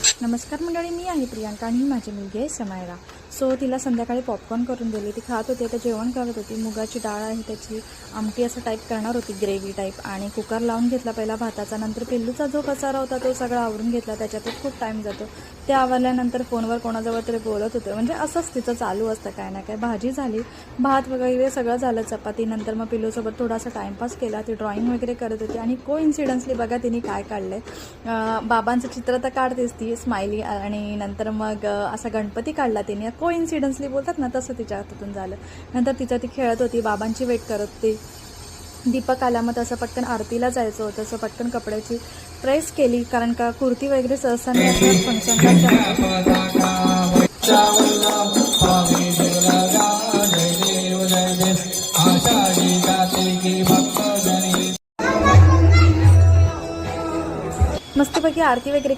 नमस्कार मंडळी, मी आहे प्रियांका आणि ही माझी मुलगी आहे समायरा. सो तिला संध्याकाळी पॉपकॉर्न करून दिली, ती खात होती. आता जेवण करत होती. मुगाची डाळ आहे त्याची आमटी असं टाईप करणार होती, ग्रेव्ही टाईप. आणि कुकर लावून घेतला पहिला भाताचा. नंतर पिल्लूचा जो कसारा होता तो सगळा आवरून घेतला. त्याच्यातच खूप टाईम जातो. ते आवरल्यानंतर फोनवर कोणाजवळ तरी बोलत होते. म्हणजे असंच तिचं चालू असतं काय ना काय. भाजी झाली, भात वगैरे सगळं झालं, चपाती. नंतर मग पिल्लूसोबत थोडासा टाईमपास केला. ती ड्रॉइंग वगैरे करत होती. आणि कोइन्सिडन्सली बघा तिने काय काढलं आहे. बाबांचं चित्र तर काढतेच ती, स्माइली. आणि नंतर मग असा गणपती काढला तिने. कोइन्सिडन्सली बोलतात ना, तसं तिच्या हातातून झालं. नंतर ती खेळत होती, बाबांची वेट करत होती. दीपक आला, मग तसं पटकन आरतीला जायचं होतं. तसं पटकन कपड्याची प्रेस केली, कारण का कुर्ती वगैरे सहसा मस्तपैकी आरती वगैरे